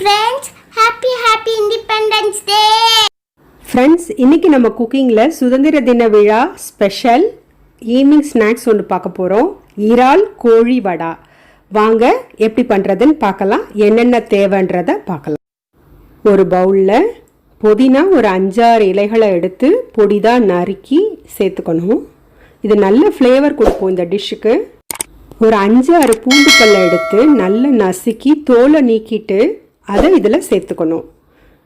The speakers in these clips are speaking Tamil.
friends, happy Independence Day. Friends, இன்னைக்கு நம்ம குக்கிங்ல சுதந்திர தின விழா ஸ்பெஷல் ஈவினிங் ஸ்நாக்ஸ் ஒன்று பார்க்க போறோம். இறால் கோழி வடா. வாங்க எப்படி பண்றதுன்னு பார்க்கலாம். என்னென்ன தேவைன்றத பார்க்கலாம். ஒரு பவுல்ல புதினா ஒரு 5-6 இலைகளை எடுத்து பொடிதா நறுக்கி சேர்த்துக்கணும். இது நல்ல ஃப்ளேவர் கொடுக்கும் இந்த டிஷ்ஷுக்கு. ஒரு 5-6 பூண்டு பல்லை எடுத்து நல்லா நசுக்கி தோலை நீக்கிட்டு அதை இதில் சேர்த்துக்கணும்.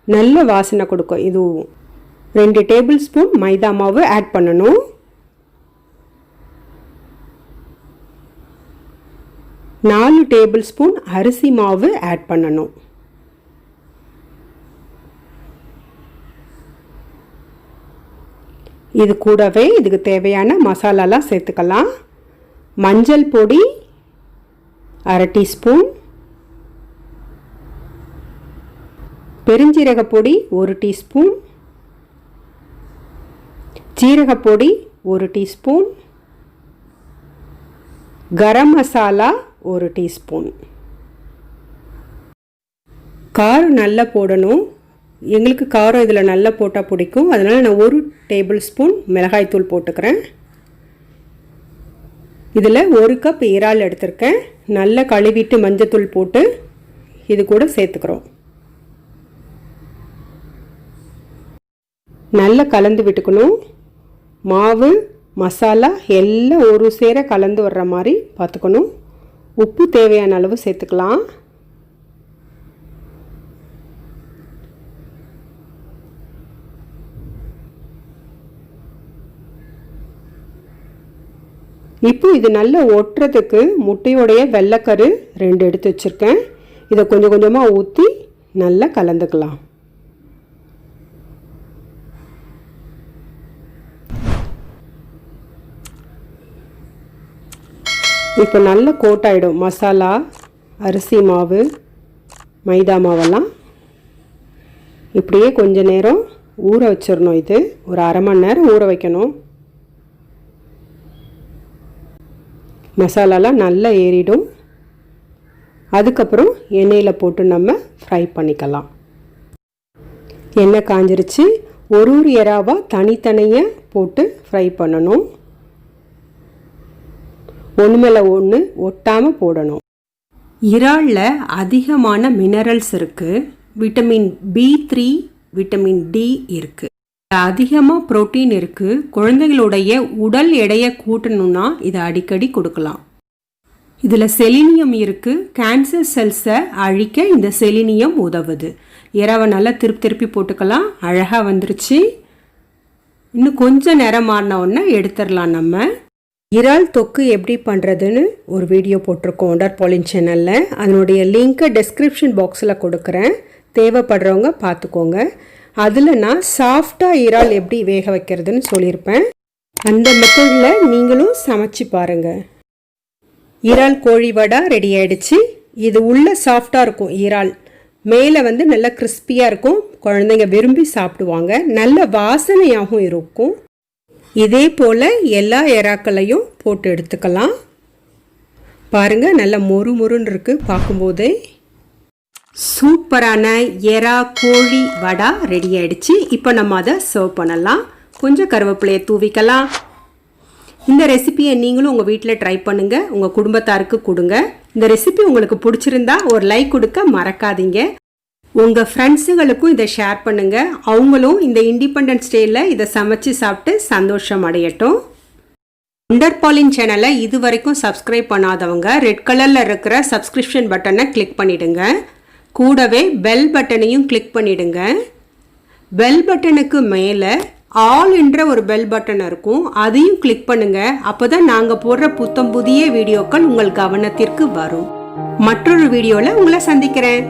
நல்ல வாசனை கொடுக்கும். இதுவும் 2 டேபிள் ஸ்பூன் மைதா மாவு ஆட் பண்ணணும். நாலு டேபிள் ஸ்பூன் அரிசி மாவு ஆட் பண்ணணும். இது கூடவே இதுக்கு தேவையான மசாலாலாம் சேர்த்துக்கலாம். மஞ்சள் பொடி 1/2 டீஸ்பூன், பெருஞ்சீரக பொடி 1 teaspoon, ஜீரகப்பொடி 1 teaspoon, garam masala 1 teaspoon. காரம் நல்லா போடணும். எங்களுக்கு காரம் இதில் நல்லா போட்டால் பிடிக்கும். அதனால் நான் 1 டேபிள் ஸ்பூன் மிளகாய்த்தூள் போட்டுக்கிறேன். இதில் 1 கப் இறால் எடுத்திருக்கேன். நல்லா கழுவிட்டு மஞ்சத்தூள் போட்டு இது கூட சேர்த்துக்கிறோம். நல்லா கலந்து விட்டுக்கணும். மாவு மசாலா எல்லாம் ஒரு சேர கலந்து வர்ற மாதிரி பார்த்துக்கணும். உப்பு தேவையான அளவு சேர்த்துக்கலாம். இப்போ இது நல்லா ஒட்டுறதுக்கு முட்டையோடைய வெள்ளைக்கரு 2 எடுத்து வச்சுருக்கேன். இதை கொஞ்சம் கொஞ்சமாக ஊற்றி நல்லா கலந்துக்கலாம். இப்போ நல்ல கோட்டாயிடும் மசாலா, அரிசி மாவு, மைதா மாவெல்லாம். இப்படியே கொஞ்ச நேரம் ஊற வச்சிடணும். இது ஒரு 1/2 மணி நேரம் ஊற வைக்கணும். மசாலாலாம் நல்லா ஏறிடும். அதுக்கப்புறம் எண்ணெயில் போட்டு நம்ம ஃப்ரை பண்ணிக்கலாம். எண்ணெய் காஞ்சிருச்சு. ஒரு இறாவாக தனித்தனியாக போட்டு ஃப்ரை பண்ணணும். ஒன்று மேலே ஒன்று ஒட்டாமல் போடணும். இறாலில் அதிகமான மினரல்ஸ் இருக்குது. விட்டமின் B3, விட்டமின் D இருக்குது. அதிகமாக புரோட்டீன் இருக்குது. குழந்தைகளுடைய உடல் எடையை கூட்டணும்னா இதை அடிக்கடி கொடுக்கலாம். இதில் செலினியம் இருக்குது. கேன்சர் செல்ஸை அழிக்க இந்த செலினியம் உதவுது. இறாவை நல்லா திருப்பி போட்டுக்கலாம். அழகாக வந்துருச்சு. இன்னும் கொஞ்சம் நேரம் மாறின உடனே எடுத்துடலாம். நம்ம இறால் தொக்கு எப்படி பண்ணுறதுன்னு ஒரு வீடியோ போட்டிருக்கோம் ஒண்டர் பாலின் சேனலில். அதனுடைய லிங்க்கை டெஸ்கிரிப்ஷன் பாக்ஸில் கொடுக்குறேன். தேவைப்படுறவங்க பார்த்துக்கோங்க. அதில் நான் சாஃப்டாக இறால் எப்படி வேக வைக்கிறதுன்னு சொல்லியிருப்பேன். அந்த மெத்தடில் நீங்களும் சமைச்சு பாருங்கள். இறால் கோழி வடை ரெடி ஆகிடுச்சு. இது உள்ளே சாஃப்டாக இருக்கும். இறால் மேலே நல்லா கிறிஸ்பியாக இருக்கும். குழந்தைங்க விரும்பி சாப்பிடுவாங்க. நல்ல வாசனையாகவும் இருக்கும். இதே போல் எல்லா இறாக்களையும் போட்டு எடுத்துக்கலாம். பாருங்கள், நல்ல மொறுன்னு இருக்குது பார்க்கும்போதே. சூப்பரான எறா கோழி வடா ரெடி ஆகிடுச்சு. இப்போ நம்ம அதை சர்வ் பண்ணலாம். கொஞ்சம் கருவேப்பிலையை தூவிக்கலாம். இந்த ரெசிபியை நீங்களும் உங்கள் வீட்டில் ட்ரை பண்ணுங்கள். உங்கள் குடும்பத்தாருக்கு கொடுங்க. இந்த ரெசிபி உங்களுக்கு பிடிச்சிருந்தா ஒரு லைக் கொடுக்க மறக்காதீங்க. உங்கள் ஃப்ரெண்ட்ஸுகளுக்கும் இதை ஷேர் பண்ணுங்கள். அவங்களும் இந்த இண்டிபெண்டன்ஸ் டேயில் இதை சமைச்சு சாப்பிட்டு சந்தோஷம் அடையட்டும். ஒண்டர் பாலின் சேனலை இது வரைக்கும் சப்ஸ்கிரைப் பண்ணாதவங்க ரெட் கலரில் இருக்கிற சப்ஸ்கிரிப்ஷன் பட்டனை கிளிக் பண்ணிவிடுங்க. கூடவே பெல் பட்டனையும் கிளிக் பண்ணிவிடுங்க. பெல் பட்டனுக்கு மேலே ஆல் என்ற ஒரு பெல் பட்டன் இருக்கும். அதையும் கிளிக் பண்ணுங்கள். அப்போ தான் நாங்கள் போடுற புத்தம் புதிய வீடியோக்கள் உங்கள் கவனத்திற்கு வரும். மற்றொரு வீடியோவில் உங்களை சந்திக்கிறேன்.